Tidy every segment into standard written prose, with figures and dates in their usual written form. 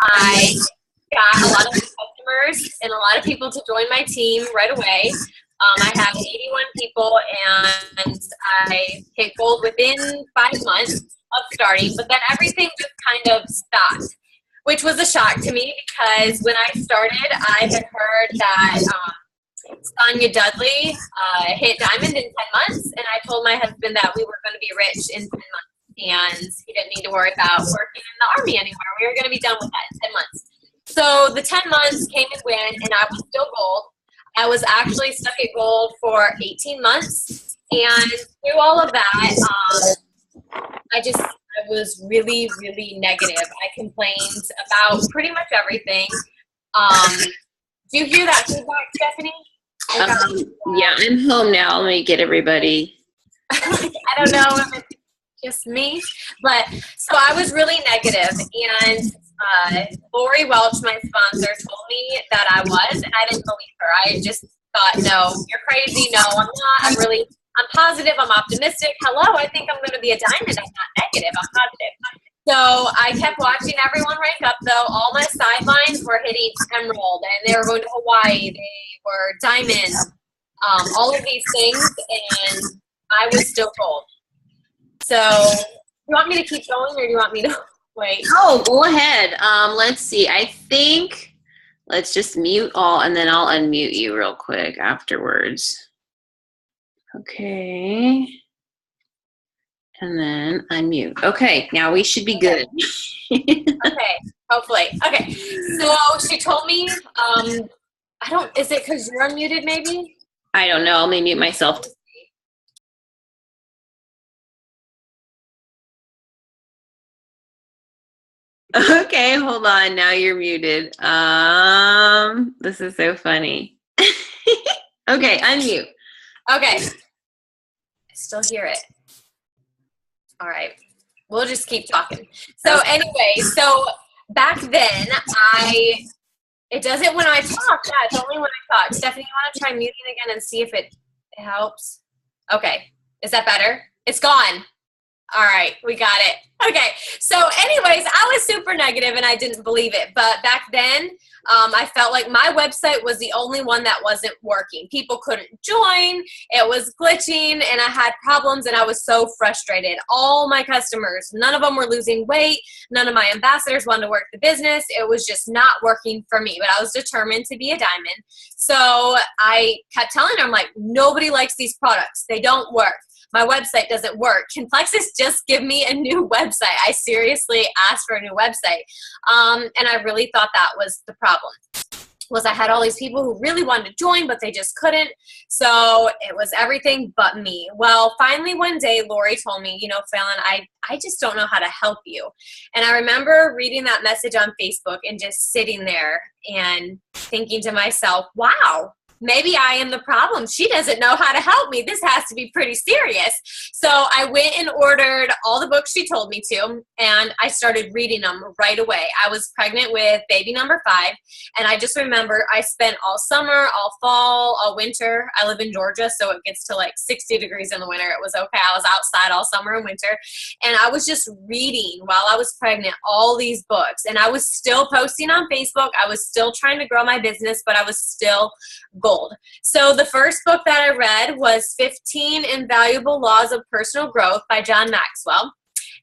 I got a lot of customers and a lot of people to join my team right away. I have 81 people, and I hit gold within 5 months of starting, but then everything just kind of stopped, which was a shock to me because when I started, I had heard that Sonia Dudley hit diamond in 10 months, and I told my husband that we were going to be rich in 10 months, and he didn't need to worry about working in the Army anymore. We were going to be done with that in 10 months. So the 10 months came and went, and I was still gold. I was actually stuck at gold for 18 months, and through all of that, I was really, really negative. I complained about pretty much everything. Do you hear that feedback, Stephanie? Yeah, I'm home now. Let me get everybody. I don't know if it's just me, but so I was really negative, and Lori Welch, my sponsor, told me that I was, and I didn't believe her. I just thought, no, you're crazy. No, I'm not. I'm positive. I'm optimistic. Hello, I think I'm going to be a diamond. I'm not negative. I'm positive. So I kept watching everyone rank up, though. All my sidelines were hitting emerald, and they were going to Hawaii. They were diamond, all of these things, and I was still gold. So do you want me to keep going, or do you want me to wait? Oh, go ahead. Let's see. I think let's just mute all, and then I'll unmute you real quick afterwards. Okay. And then unmute. Okay, now we should be good. Okay, hopefully. Okay, so she told me, is it because you're unmuted maybe? I don't know. I'll mute myself. Okay, hold on. Now you're muted. This is so funny. Okay, unmute. Okay. I still hear it. All right. We'll just keep talking. So anyway, so back then it does it when I talk. Yeah, it's only when I talk. Stephanie, you want to try muting again and see if it helps? Okay. Is that better? It's gone. All right, we got it. Okay, so anyways, I was super negative and I didn't believe it. But back then, I felt like my website was the only one that wasn't working. People couldn't join. It was glitching, and I had problems, and I was so frustrated. All my customers, none of them were losing weight. None of my ambassadors wanted to work the business. It was just not working for me, but I was determined to be a diamond. So I kept telling her, I'm like, nobody likes these products. They don't work. My website doesn't work. Can Plexus just give me a new website? I seriously asked for a new website. And I really thought that was the problem. Was I had all these people who really wanted to join, but they just couldn't. So it was everything but me. Well, finally one day, Lori told me, Phallin, I just don't know how to help you. And I remember reading that message on Facebook and just sitting there and thinking to myself, wow, maybe I am the problem. She doesn't know how to help me. This has to be pretty serious. So I went and ordered all the books she told me to, and I started reading them right away. I was pregnant with baby number 5, and I just remember I spent all summer, all fall, all winter. I live in Georgia, so it gets to like 60 degrees in the winter. It was okay. I was outside all summer and winter, and I was just reading while I was pregnant all these books, and I was still posting on Facebook. I was still trying to grow my business, but I was still gold. So the first book that I read was 15 Invaluable Laws of Personal Growth by John Maxwell.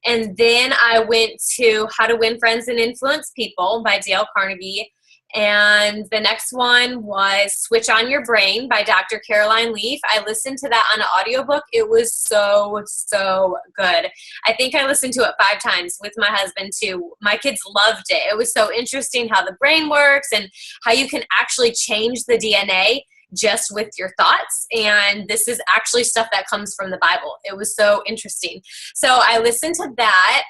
And then I went to How to Win Friends and Influence People by Dale Carnegie. And the next one was Switch on Your Brain by Dr. Caroline Leaf. I listened to that on an audiobook. It was so, so good. I think I listened to it 5 times with my husband too. My kids loved it. It was so interesting how the brain works and how you can actually change the DNA just with your thoughts. And this is actually stuff that comes from the Bible. It was so interesting. So I listened to that.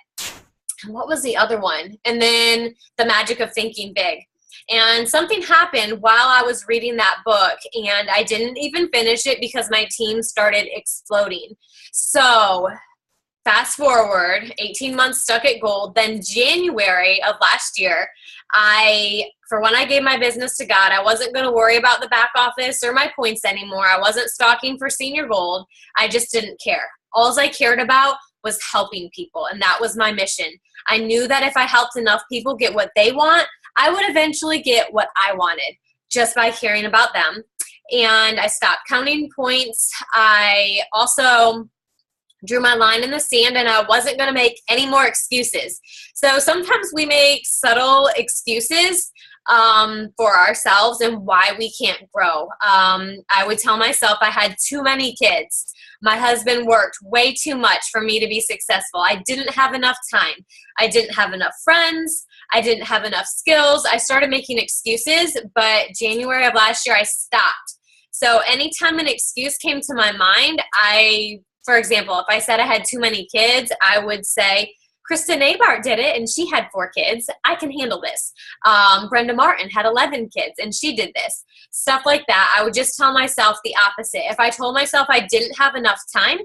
And what was the other one? And then The Magic of Thinking Big. And something happened while I was reading that book, and I didn't even finish it because my team started exploding. So fast forward, 18 months stuck at gold. Then January of last year, for when I gave my business to God, I wasn't going to worry about the back office or my points anymore. I wasn't stalking for senior gold. I just didn't care. All I cared about was helping people, and that was my mission. I knew that if I helped enough people get what they want, I would eventually get what I wanted just by caring about them. And I stopped counting points. I also drew my line in the sand, and I wasn't going to make any more excuses. So sometimes we make subtle excuses for ourselves and why we can't grow. I would tell myself I had too many kids. My husband worked way too much for me to be successful. I didn't have enough time. I didn't have enough friends. I didn't have enough skills. I started making excuses, but January of last year, I stopped. So anytime an excuse came to my mind, for example, if I said I had too many kids, I would say, Krista Nabart did it, and she had 4 kids. I can handle this. Brenda Martin had 11 kids, and she did this. Stuff like that. I would just tell myself the opposite. If I told myself I didn't have enough time,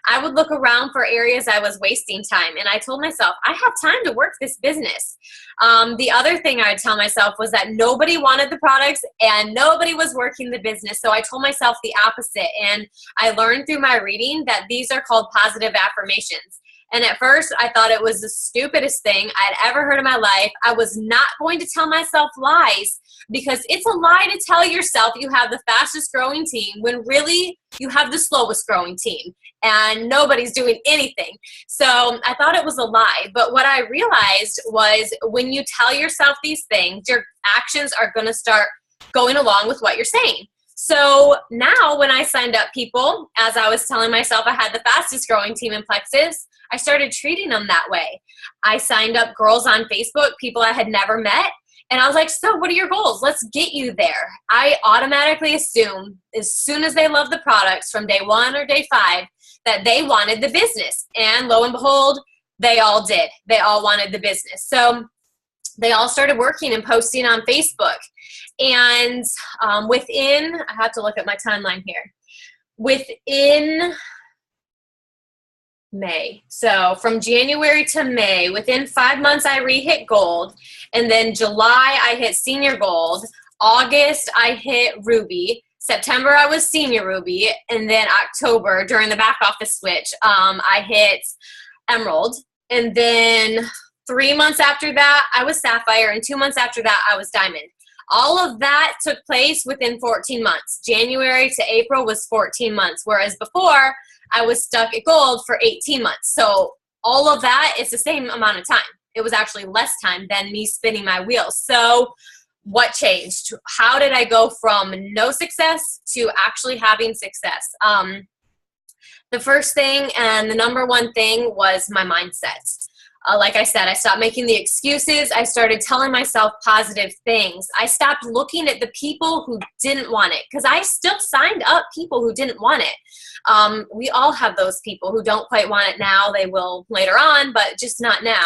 I would look around for areas I was wasting time. And I told myself, I have time to work this business. The other thing I would tell myself was that nobody wanted the products and nobody was working the business. So I told myself the opposite. And I learned through my reading that these are called positive affirmations. And at first, I thought it was the stupidest thing I'd ever heard in my life. I was not going to tell myself lies, because it's a lie to tell yourself you have the fastest growing team when really you have the slowest growing team and nobody's doing anything. So I thought it was a lie. But what I realized was when you tell yourself these things, your actions are going to start going along with what you're saying. So now when I signed up people, as I was telling myself I had the fastest growing team in Plexus, I started treating them that way. I signed up girls on Facebook, people I had never met, and I was like, so what are your goals? Let's get you there. I automatically assume as soon as they love the products from day 1 or day 5 that they wanted the business. And lo and behold, they all did. They all wanted the business. So they all started working and posting on Facebook. And within, I have to look at my timeline here, within May. So from January to May, within 5 months, I re-hit gold. And then July, I hit senior gold. August, I hit ruby. September, I was senior ruby. And then October, during the back office switch, I hit emerald. And then 3 months after that, I was sapphire. And 2 months after that, I was diamond. All of that took place within 14 months. January to April was 14 months, whereas before I was stuck at gold for 18 months. So all of that is the same amount of time. It was actually less time than me spinning my wheels. So what changed? How did I go from no success to actually having success? The first thing and the number one thing was my mindset. Like I said, I stopped making the excuses. I started telling myself positive things. I stopped looking at the people who didn't want it, because I still signed up people who didn't want it. We all have those people who don't quite want it now. They will later on, but just not now.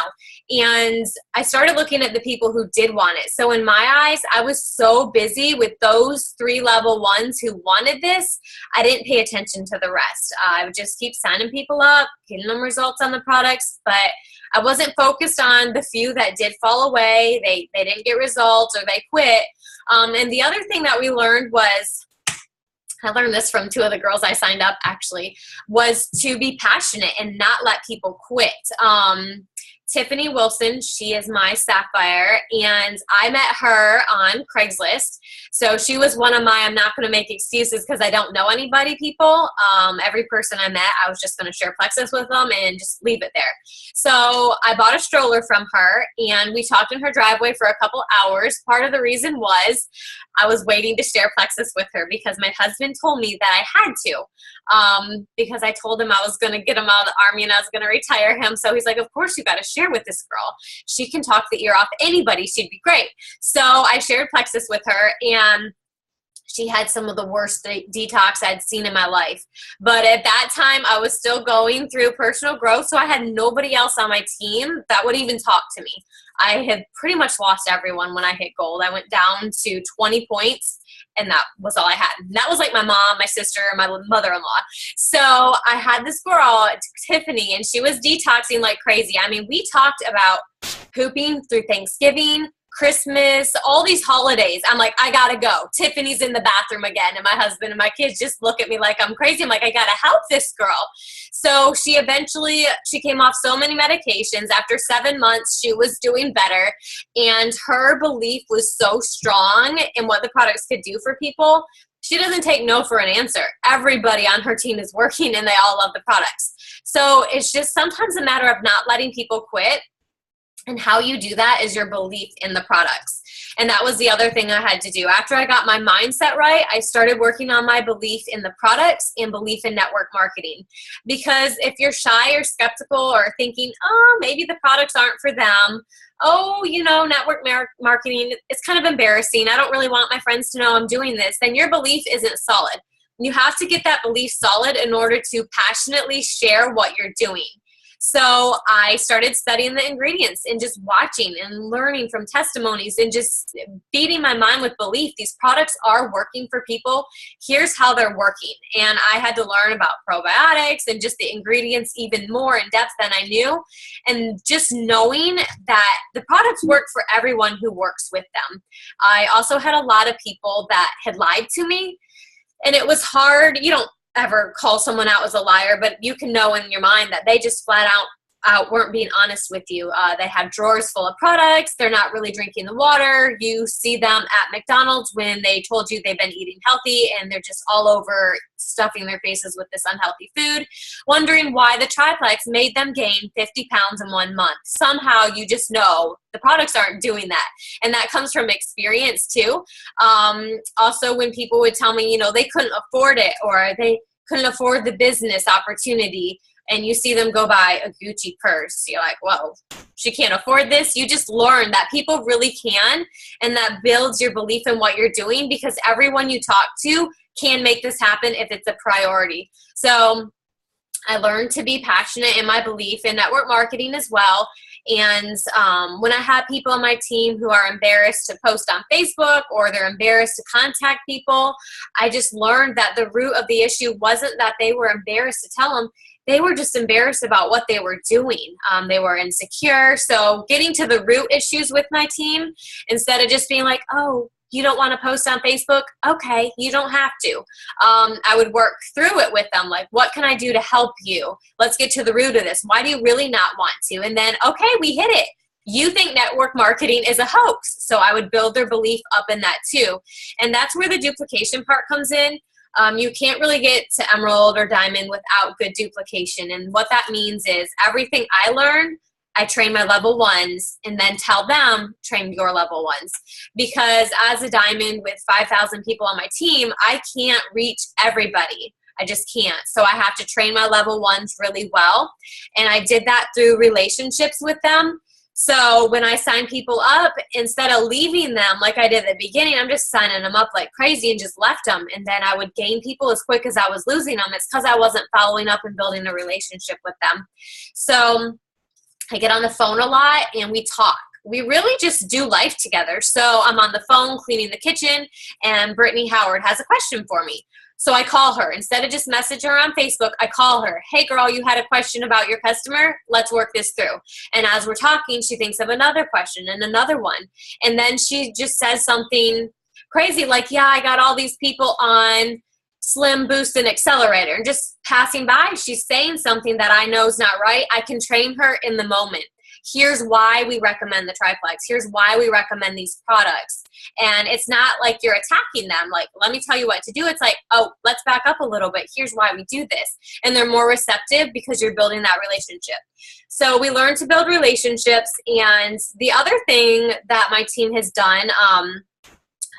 And I started looking at the people who did want it. So in my eyes, I was so busy with those 3 level 1s who wanted this, I didn't pay attention to the rest. I would just keep signing people up, getting them results on the products, but I wasn't focused on the few that did fall away. They didn't get results or they quit. And the other thing that we learned was, I learned this from 2 of the girls I signed up actually, was to be passionate and not let people quit. Tiffany Wilson, she is my sapphire, and I met her on Craigslist. So she was one of my I'm not going to make excuses because I don't know anybody people. Every person I met, I was just going to share Plexus with them and just leave it there. So I bought a stroller from her, and we talked in her driveway for a couple hours. Part of the reason was I was waiting to share Plexus with her because my husband told me that I had to, because I told him I was going to get him out of the Army and I was going to retire him. So he's like, of course you got to share with this girl. She can talk the ear off anybody. She'd be great. So I shared Plexus with her, and she had some of the worst detox I'd seen in my life. But at that time, I was still going through personal growth, so I had nobody else on my team that would even talk to me. I had pretty much lost everyone when I hit gold. I went down to 20 points, and that was all I had. And that was like my mom, my sister, my mother-in-law. So I had this girl, Tiffany, and she was detoxing like crazy. I mean, we talked about pooping through Thanksgiving, Christmas, all these holidays. I'm like, I gotta go. Tiffany's in the bathroom again. And my husband and my kids just look at me like I'm crazy. I'm like, I gotta help this girl. So she came off so many medications. After 7 months, she was doing better. And her belief was so strong in what the products could do for people. She doesn't take no for an answer. Everybody on her team is working and they all love the products. So it's just sometimes a matter of not letting people quit. And how you do that is your belief in the products. And that was the other thing I had to do. After I got my mindset right, I started working on my belief in the products and belief in network marketing. Because if you're shy or skeptical or thinking, oh, maybe the products aren't for them, oh, network marketing, it's kind of embarrassing. I don't really want my friends to know I'm doing this. Then your belief isn't solid. You have to get that belief solid in order to passionately share what you're doing. So I started studying the ingredients and just watching and learning from testimonies and just feeding my mind with belief. These products are working for people. Here's how they're working. And I had to learn about probiotics and just the ingredients even more in depth than I knew. And just knowing that the products work for everyone who works with them. I also had a lot of people that had lied to me. And it was hard. You don't ever call someone out as a liar, but you can know in your mind that they just flat out weren't being honest with you. They have drawers full of products. They're not really drinking the water. You see them at McDonald's when they told you they've been eating healthy and they're just all over stuffing their faces with this unhealthy food, wondering why the triplex made them gain 50 pounds in 1 month. Somehow you just know the products aren't doing that. And that comes from experience too. Also, when people would tell me, they couldn't afford it or they couldn't afford the business opportunity, and you see them go buy a Gucci purse, you're like, whoa, she can't afford this. You just learn that people really can, and that builds your belief in what you're doing because everyone you talk to can make this happen if it's a priority. So I learned to be passionate in my belief in network marketing as well. And when I have people on my team who are embarrassed to post on Facebook or they're embarrassed to contact people, I just learned that the root of the issue wasn't that they were embarrassed to tell them. They were just embarrassed about what they were doing. They were insecure. So getting to the root issues with my team instead of just being like, oh, you don't want to post on Facebook? Okay, you don't have to. I would work through it with them. Like, what can I do to help you? Let's get to the root of this. Why do you really not want to? And then, okay, we hit it. You think network marketing is a hoax. So I would build their belief up in that too. And that's where the duplication part comes in. You can't really get to emerald or diamond without good duplication. And what that means is everything I learn, I train my level ones and then tell them, train your level ones. Because as a diamond with 5,000 people on my team, I can't reach everybody. I just can't. So I have to train my level ones really well. And I did that through relationships with them. So when I sign people up, instead of leaving them like I did at the beginning, I'm just signing them up like crazy and just left them. And then I would gain people as quick as I was losing them. It's because I wasn't following up and building a relationship with them. So I get on the phone a lot and we talk. We really just do life together. So I'm on the phone cleaning the kitchen and Brittany Howard has a question for me. So I call her. Instead of just message her on Facebook, I call her. Hey, girl, you had a question about your customer? Let's work this through. And as we're talking, she thinks of another question and another one. And then she just says something crazy like, yeah, I got all these people on Slim Boost and Accelerator. And just passing by, she's saying something that I know is not right. I can train her in the moment. Here's why we recommend the triplex. Here's why we recommend these products. And it's not like you're attacking them. Like, let me tell you what to do. It's like, oh, let's back up a little bit. Here's why we do this. And they're more receptive because you're building that relationship. So we learn to build relationships. And the other thing that my team has done,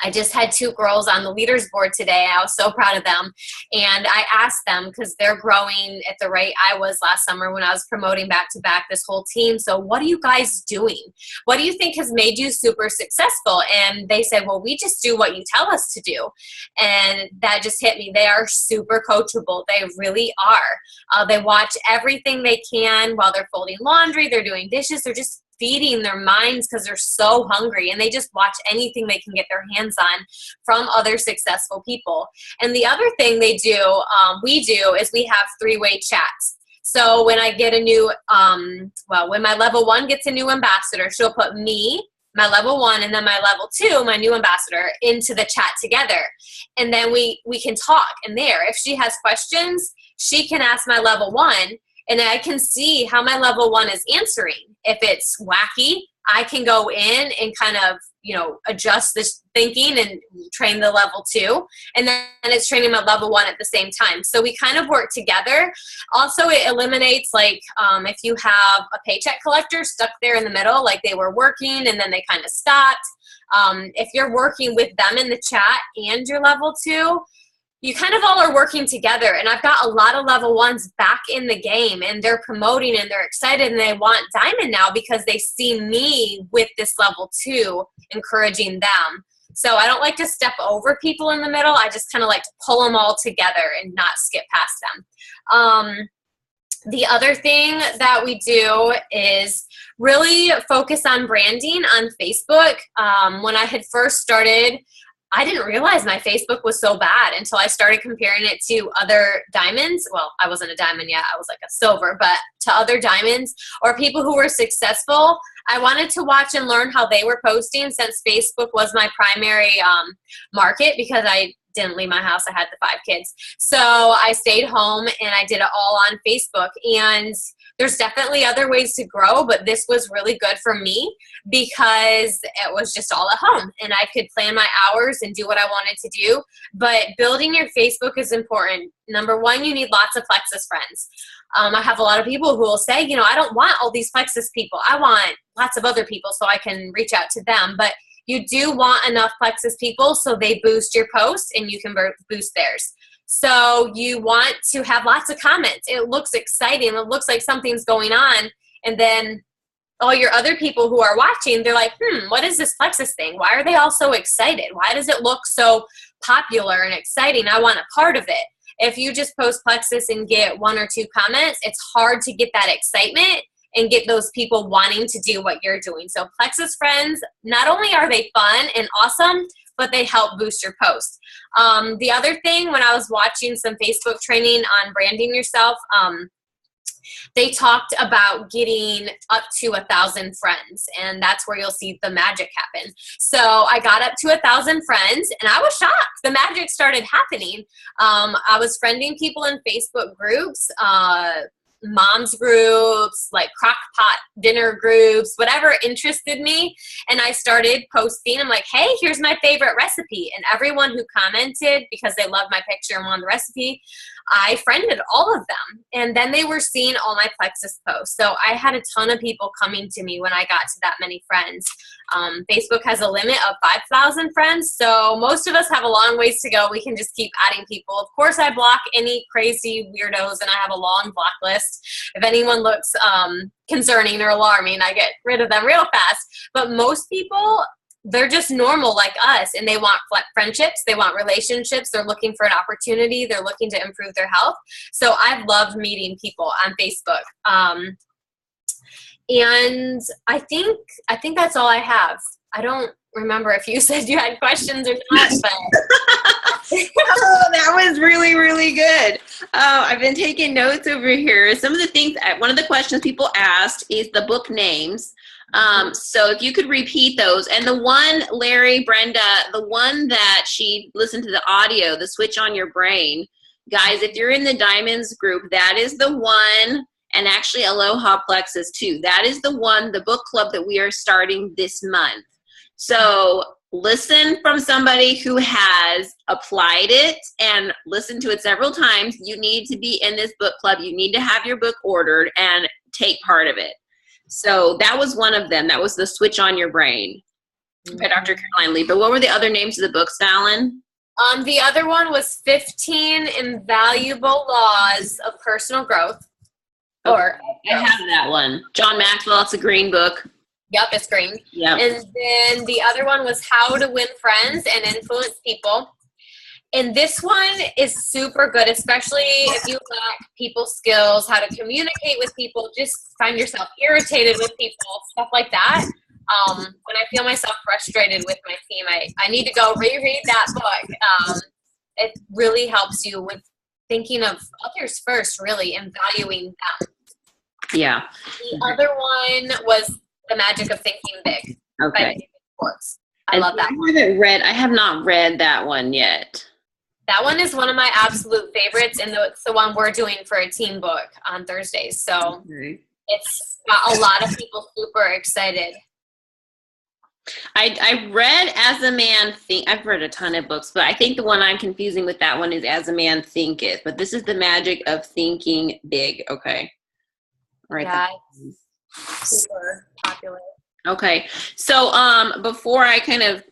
I just had 2 girls on the leaders board today. I was so proud of them. And I asked them, because they're growing at the rate I was last summer when I was promoting back to back this whole team. So what are you guys doing? What do you think has made you super successful? And they said, well, we just do what you tell us to do. And that just hit me. They are super coachable. They really are. They watch everything they can while they're folding laundry. They're doing dishes. They're just feeding their minds because they're so hungry, and they just watch anything they can get their hands on from other successful people. And the other thing we do is we have 3-way chats. So when I get a new, when my level 1 gets a new ambassador, she'll put me my level 1 and then my level 2, my new ambassador, into the chat together. And then we can talk in there. If she has questions, she can ask my level 1, and I can see how my level 1 is answering. If it's wacky, I can go in and kind of, adjust this thinking and train the level 2. And then it's training my level 1 at the same time. So we kind of work together. Also, it eliminates, like, if you have a paycheck collector stuck there in the middle, like they were working and then they kind of stopped. If you're working with them in the chat and your level 2, you kind of all are working together. And I've got a lot of level 1s back in the game, and they're promoting and they're excited and they want diamond now because they see me with this level 2 encouraging them. So I don't like to step over people in the middle. I just kind of like to pull them all together and not skip past them. The other thing that we do is really focus on branding on Facebook. When I had first started, I didn't realize my Facebook was so bad until I started comparing it to other diamonds. Well, I wasn't a diamond yet. I was like a silver, but to other diamonds or people who were successful. I wanted to watch and learn how they were posting, since Facebook was my primary market, because I didn't leave my house. I had the 5 kids. So I stayed home and I did it all on Facebook. And there's definitely other ways to grow, but this was really good for me because it was just all at home and I could plan my hours and do what I wanted to do. But building your Facebook is important. Number 1, you need lots of Plexus friends. I have a lot of people who will say, I don't want all these Plexus people. I want lots of other people so I can reach out to them. But you do want enough Plexus people so they boost your posts and you can boost theirs. So you want to have lots of comments. It looks exciting. It looks like something's going on. And then all your other people who are watching, they're like, what is this Plexus thing? Why are they all so excited? Why does it look so popular and exciting? I want a part of it. If you just post Plexus and get 1 or 2 comments, it's hard to get that excitement and get those people wanting to do what you're doing. So Plexus friends, not only are they fun and awesome, but they help boost your post. The other thing, when I was watching some Facebook training on branding yourself, they talked about getting up to 1,000 friends, and that's where you'll see the magic happen. So I got up to 1,000 friends, and I was shocked. The magic started happening. I was friending people in Facebook groups, moms groups, like crock pot dinner groups, whatever interested me. And I started posting. I'm like, hey, here's my favorite recipe. And everyone who commented, because they loved my picture and wanted the recipe, I friended all of them. And then they were seeing all my Plexus posts. So I had a ton of people coming to me when I got to that many friends. Facebook has a limit of 5,000 friends. So most of us have a long ways to go. We can just keep adding people. Of course, I block any crazy weirdos, and I have a long block list. If anyone looks concerning or alarming, I get rid of them real fast. But most people, they're just normal like us, and they want friendships, they want relationships, they're looking for an opportunity, they're looking to improve their health. So I've loved meeting people on Facebook. And I think that's all I have. I don't remember if you said you had questions or not, but oh, that was really, really good. I've been taking notes over here. Some of the things, one of the questions people asked is the book names. So if you could repeat those. And the one, Larry, Brenda, the one that she listened to the audio, the Switch on Your Brain. Guys, if you're in the Diamonds group, that is the one, and actually Aloha Plexus too. That is the one, the book club that we are starting this month. So listen from somebody who has applied it and listened to it several times. You need to be in this book club. You need to have your book ordered and take part of it. So that was one of them. That was the Switch on Your Brain by Dr. Caroline Lee. But what were the other names of the books, Phallin? The other one was 15 Invaluable Laws of Personal Growth. Okay. I have that one. John Maxwell, it's a green book. Yep, it's green. Yep. And then the other one was How to Win Friends and Influence People. And this one is super good, especially if you lack people skills, how to communicate with people, just find yourself irritated with people, stuff like that. When I feel myself frustrated with my team, I need to go reread that book. It really helps you with thinking of others first, really, and valuing them. Yeah. The other one was The Magic of Thinking Big. Okay. Books. I love that one. I have not read that one yet. That one is one of my absolute favorites, and it's the one we're doing for a team book on Thursdays. So it's got a lot of people super excited. I read As a Man Think. I've read a ton of books, but I think the one I'm confusing with that one is As a Man Thinketh. But this is The Magic of Thinking Big. Okay. All right. Yeah, super popular. Okay. So before I kind of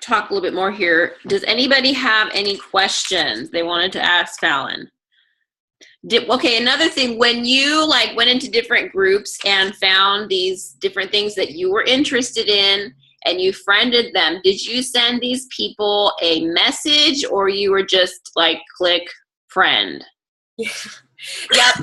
talk a little bit more here, does anybody have any questions they wanted to ask Phallin? Okay, another thing, when you like went into different groups and found these different things that you were interested in and you friended them, did you send these people a message or you were just like click friend? Yeah. Yep.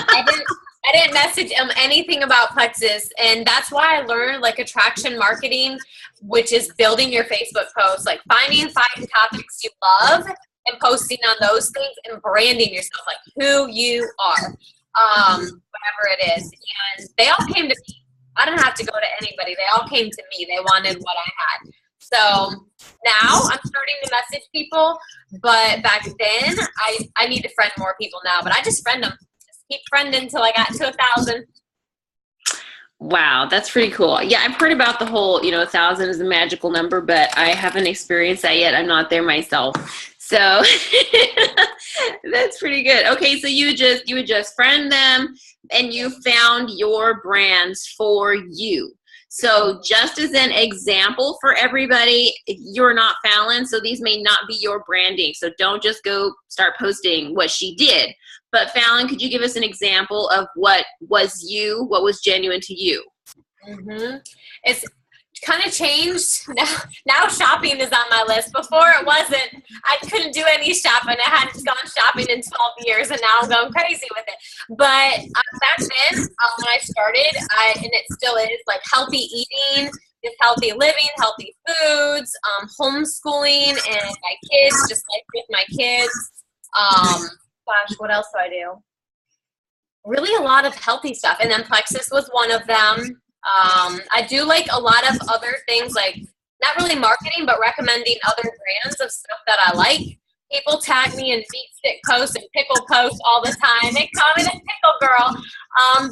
I didn't message them anything about Plexus, and that's why I learned like attraction marketing, which is building your Facebook posts, like finding 5 topics you love and posting on those things and branding yourself, like who you are, whatever it is. And they all came to me. I didn't have to go to anybody. They all came to me. They wanted what I had. So now I'm starting to message people, but back then I need to friend more people now, but I just friend them. Keep friending until I got to 1,000. Wow, that's pretty cool. Yeah, I've heard about the whole, 1,000 is a magical number, but I haven't experienced that yet. I'm not there myself. So that's pretty good. Okay, so you would just friend them and you found your brands for you. So just as an example for everybody, you're not Phallin, so these may not be your branding. So don't just go start posting what she did. But Phallin, could you give us an example of what was genuine to you? Mm-hmm. It's kind of changed. Now shopping is on my list. Before it wasn't. I couldn't do any shopping. I hadn't gone shopping in 12 years, and now I'm going crazy with it. But back then, when I started, and it still is, like healthy eating, just healthy living, healthy foods, homeschooling, and my kids, just like with my kids. Gosh, what else do I do? Really a lot of healthy stuff. And then Plexus was one of them. I do like a lot of other things, like not really marketing, but recommending other brands of stuff that I like. People tag me in meat stick posts and pickle posts all the time. They call me the pickle girl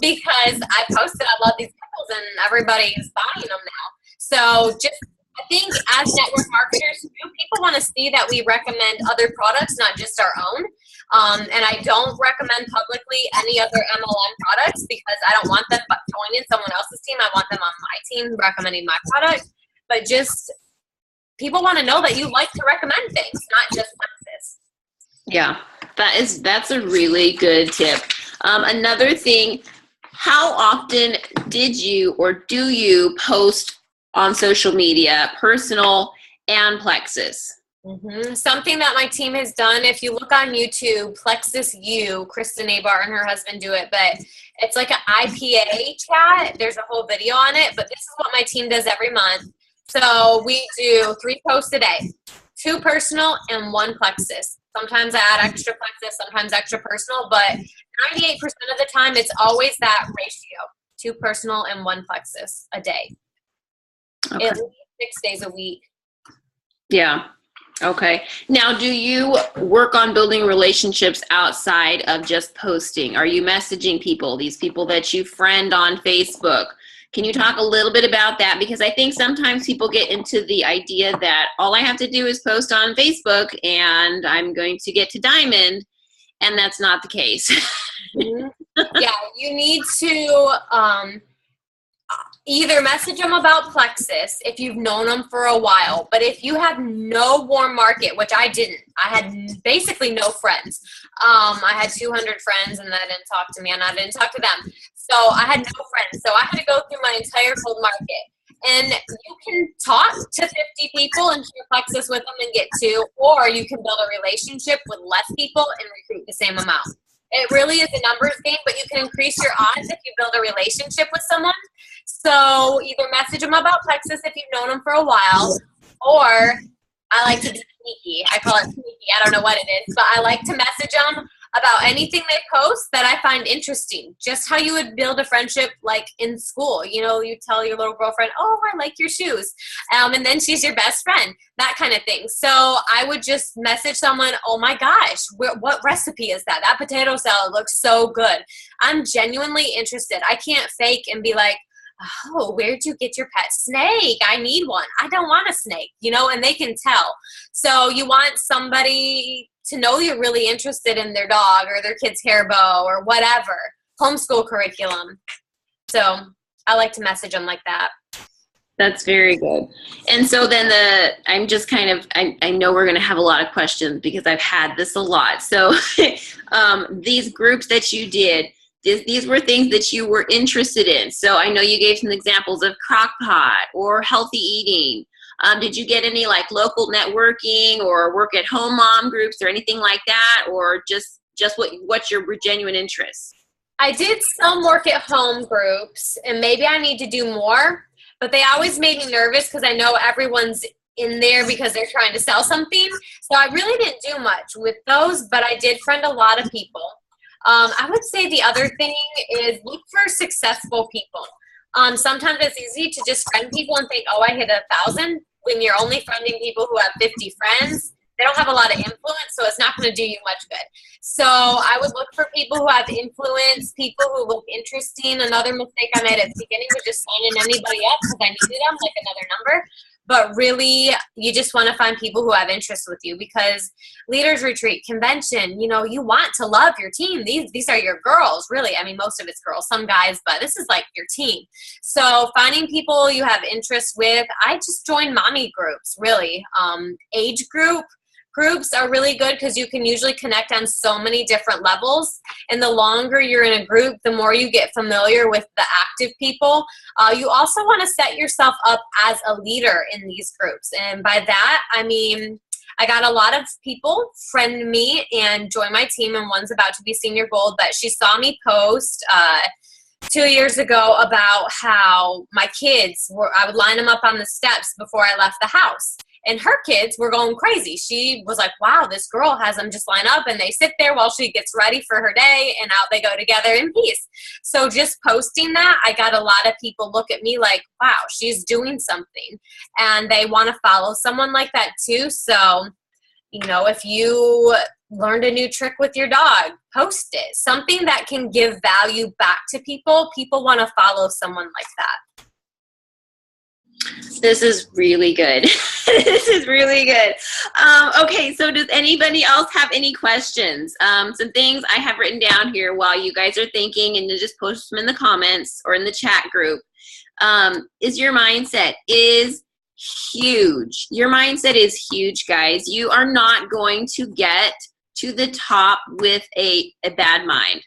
because I posted I love these pickles and everybody's buying them now. So just I think as network marketers, people want to see that we recommend other products, not just our own. And I don't recommend publicly any other MLM products because I don't want them joining someone else's team. I want them on my team recommending my product. But just people want to know that you like to recommend things, not just Plexus. Yeah, that's a really good tip. Another thing, how often did you or do you post on social media, personal and Plexus? Mm-hmm. Something that my team has done, if you look on YouTube, Plexus U, Kristen Abar and her husband do it, but it's like an IPA chat. There's a whole video on it, but this is what my team does every month. So we do 3 posts a day, 2 personal and 1 Plexus. Sometimes I add extra Plexus, sometimes extra personal, but 98% of the time it's always that ratio, 2 personal and 1 Plexus a day. Okay. At least 6 days a week. Yeah. Okay. Now, do you work on building relationships outside of just posting? Are you messaging people, these people that you friend on Facebook? Can you talk a little bit about that? Because I think sometimes people get into the idea that all I have to do is post on Facebook and I'm going to get to Diamond, and that's not the case. Mm-hmm. Yeah, you need to either message them about Plexus if you've known them for a while, but if you have no warm market, which I didn't, I had basically no friends. I had 200 friends and that didn't talk to me and I didn't talk to them. So I had no friends. So I had to go through my entire cold market. And you can talk to 50 people and share Plexus with them and get 2, or you can build a relationship with less people and recruit the same amount. It really is a numbers game, but you can increase your odds if you build a relationship with someone. So either message them about Plexus if you've known them for a while, or I like to be sneaky. I call it sneaky. I don't know what it is, but I like to message them about anything they post that I find interesting. Just how you would build a friendship like in school. You know, you tell your little girlfriend, oh, I like your shoes. And then she's your best friend, that kind of thing. So I would just message someone, oh my gosh, what recipe is that? That potato salad looks so good. I'm genuinely interested. I can't fake and be like, oh, where'd you get your pet snake? I need one. I don't want a snake, you know, and they can tell. So you want somebody to know you're really interested in their dog or their kid's hair bow or whatever, homeschool curriculum. So I like to message them like that. That's very good. And so then I'm just kind of, I know we're going to have a lot of questions because I've had this a lot. So these groups that you did, these were things that you were interested in. So I know you gave some examples of crockpot or healthy eating. Did you get any like local networking or work at home mom groups or anything like that? Or just what's your genuine interest? I did some work at home groups, and maybe I need to do more, but they always made me nervous because I know everyone's in there because they're trying to sell something. So I really didn't do much with those, but I did friend a lot of people. I would say the other thing is look for successful people. Sometimes it's easy to just friend people and think, oh, I hit 1,000 when you're only friending people who have 50 friends. They don't have a lot of influence, so it's not going to do you much good. So I would look for people who have influence, people who look interesting. Another mistake I made at the beginning was just signing anybody up because I needed them, like another number. But really, you just want to find people who have interest with you because leaders retreat, convention, you know, you want to love your team. These are your girls, really. I mean, most of it's girls, some guys, but this is like your team. So finding people you have interest with, I just joined mommy groups, really. Age groups are really good because you can usually connect on so many different levels. And the longer you're in a group, the more you get familiar with the active people. You also want to set yourself up as a leader in these groups. And by that, I mean, I got a lot of people friend me and join my team, and one's about to be senior gold, but she saw me post 2 years ago about how my kids I would line them up on the steps before I left the house. And her kids were going crazy. She was like, wow, this girl has them just line up and they sit there while she gets ready for her day and out they go together in peace. So just posting that, I got a lot of people look at me like, wow, she's doing something. And they want to follow someone like that too. So, you know, if you learned a new trick with your dog, post it. Something that can give value back to people. People want to follow someone like that. This is really good. This is really good. Okay, so does anybody else have any questions? Some things I have written down here while you guys are thinking, and to just post them in the comments or in the chat group. Is your mindset is huge. Your mindset is huge, guys. You are not going to get to the top with a bad mind.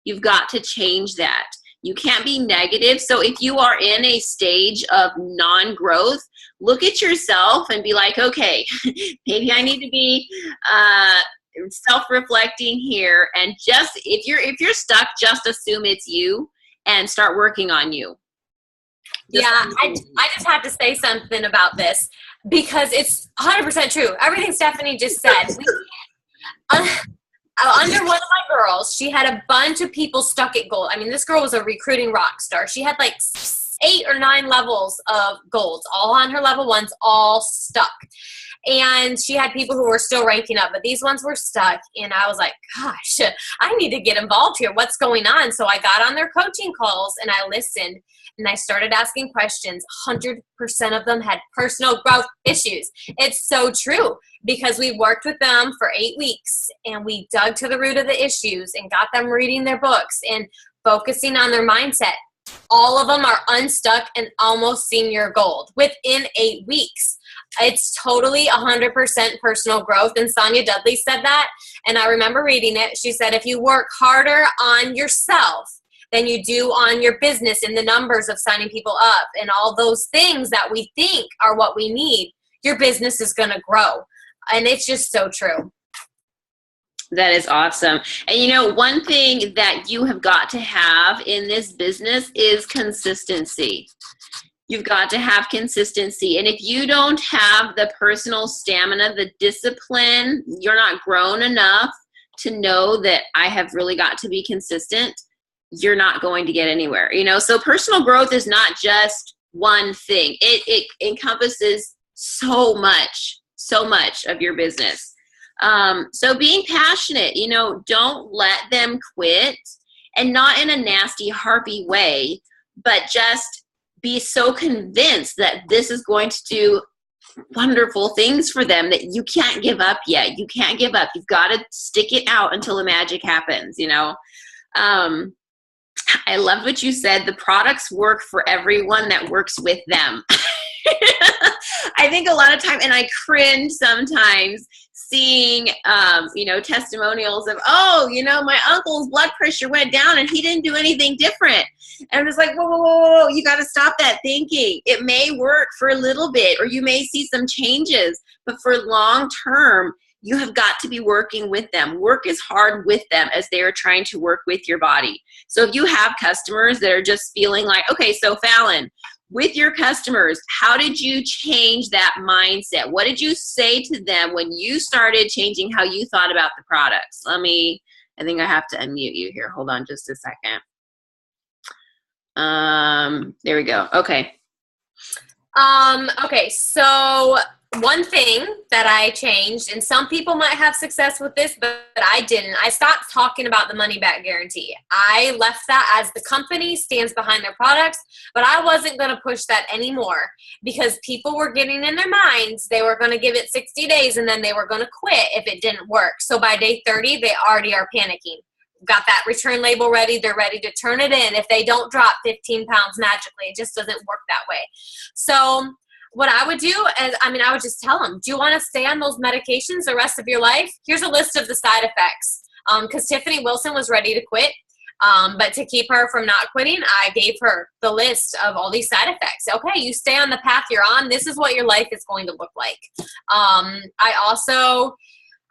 You've got to change that. You can't be negative. So if you are in a stage of non-growth, look at yourself and be like, okay, maybe I need to be self-reflecting here. And just if you're stuck, just assume it's you and start working on you. I just have to say something about this because it's 100% true. Everything Stephanie just said. Under one of my girls, she had a bunch of people stuck at gold. I mean, this girl was a recruiting rock star. She had like 8 or 9 levels of golds, all on her level ones, all stuck. And she had people who were still ranking up, but these ones were stuck. And I was like, gosh, I need to get involved here. What's going on? So I got on their coaching calls and I listened and I started asking questions. 100% of them had personal growth issues. It's so true because we worked with them for 8 weeks and we dug to the root of the issues and got them reading their books and focusing on their mindset. All of them are unstuck and almost senior gold within 8 weeks. It's totally 100% personal growth. And Sonia Dudley said that. And I remember reading it. She said, if you work harder on yourself than you do on your business and the numbers of signing people up and all those things that we think are what we need, your business is going to grow. And it's just so true. That is awesome. And you know, one thing that you have got to have in this business is consistency. You've got to have consistency. And if you don't have the personal stamina, the discipline, you're not grown enough to know that I have really got to be consistent, you're not going to get anywhere, you know? So personal growth is not just one thing. It encompasses so much of your business. So being passionate, you know, don't let them quit, and not in a nasty, harpy way, but just be so convinced that this is going to do wonderful things for them that you can't give up yet. You can't give up. You've got to stick it out until the magic happens, you know? I love what you said. The products work for everyone that works with them. I think a lot of time, and I cringe sometimes seeing, you know, testimonials of, oh, you know, my uncle's blood pressure went down and he didn't do anything different. And I'm just like, whoa, whoa, whoa, whoa, you got to stop that thinking. It may work for a little bit, or you may see some changes, but for long term, you have got to be working with them. Work is hard with them as they are trying to work with your body. So if you have customers that are just feeling like, okay, so Phallin, with your customers, how did you change that mindset? What did you say to them when you started changing how you thought about the products? I think I have to unmute you here. Hold on just a second. There we go. Okay. Okay, so one thing that I changed, and some people might have success with this, but I didn't. I stopped talking about the money back guarantee. I left that as the company stands behind their products, but I wasn't going to push that anymore because people were getting in their minds they were going to give it 60 days and then they were going to quit if it didn't work. So by day 30, they already are panicking. Got that return label ready. They're ready to turn it in if they don't drop 15 pounds magically. It just doesn't work that way. So what I would do is, I would just tell them, do you want to stay on those medications the rest of your life? Here's a list of the side effects. Because Tiffany Wilson was ready to quit. But to keep her from not quitting, I gave her the list of all these side effects. Okay, you stay on the path you're on. This is what your life is going to look like.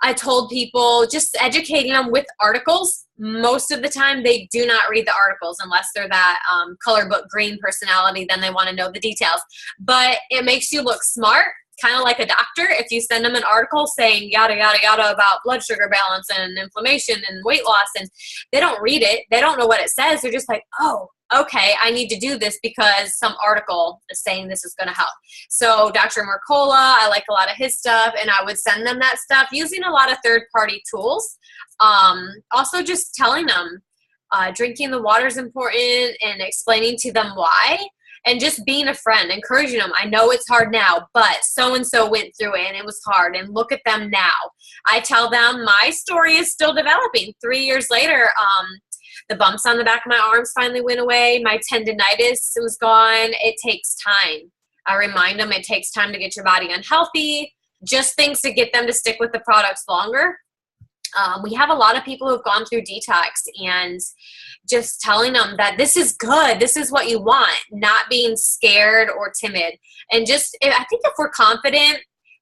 I told people, just educating them with articles. Most of the time, they do not read the articles unless they're that color book green personality. Then they want to know the details. But it makes you look smart, kind of like a doctor. If you send them an article saying yada, yada, yada about blood sugar balance and inflammation and weight loss, and they don't read it, they don't know what it says. They're just like, oh, okay, I need to do this because some article is saying this is going to help. So Dr. Mercola, I like a lot of his stuff, and I would send them that stuff using a lot of third-party tools. Also just telling them drinking the water is important and explaining to them why, and just being a friend, encouraging them. I know it's hard now, but so-and-so went through it and it was hard, and look at them now. I tell them my story is still developing. 3 years later, the bumps on the back of my arms finally went away. My tendinitis was gone. It takes time. I remind them it takes time to get your body unhealthy, just things to get them to stick with the products longer. We have a lot of people who have gone through detox, and just telling them that this is good, this is what you want, not being scared or timid. And just, I think if we're confident,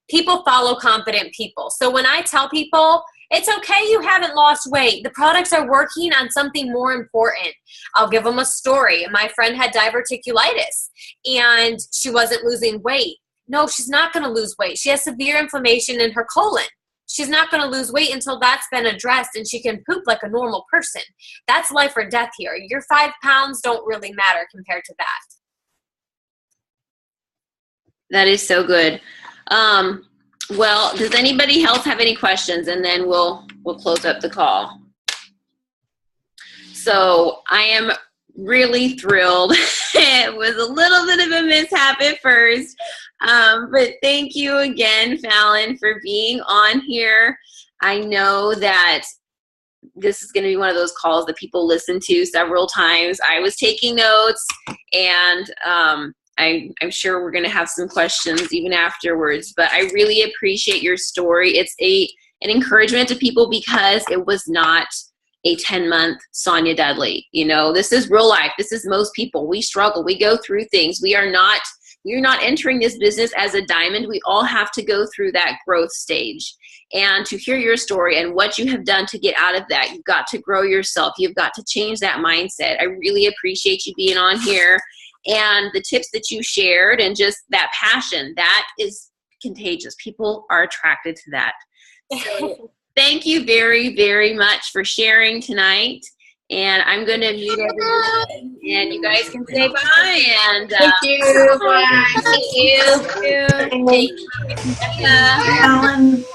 people follow confident people. So when I tell people, it's okay you haven't lost weight, the products are working on something more important. I'll give them a story. My friend had diverticulitis and she wasn't losing weight. No, she's not going to lose weight. She has severe inflammation in her colon. She's not going to lose weight until that's been addressed and she can poop like a normal person. That's life or death here. Your 5 pounds don't really matter compared to that. That is so good. Well, does anybody else have any questions? And then we'll close up the call. So I am really thrilled. It was a little bit of a mishap at first. But thank you again, Phallin, for being on here. I know that this is going to be one of those calls that people listen to several times. I was taking notes, and I'm sure we're going to have some questions even afterwards, but I really appreciate your story. It's an encouragement to people because it was not a 10-month Sonia Dudley. You know, this is real life. This is most people. We struggle. We go through things. You're not entering this business as a diamond. We all have to go through that growth stage. And to hear your story and what you have done to get out of that, you've got to grow yourself. You've got to change that mindset. I really appreciate you being on here. And the tips that you shared and just that passion, that is contagious. People are attracted to that. So thank you very, very much for sharing tonight. And I'm going to mute everyone, and you guys can say bye. And Thank you. Bye. thank you. Thank you. Thank you. Phallin.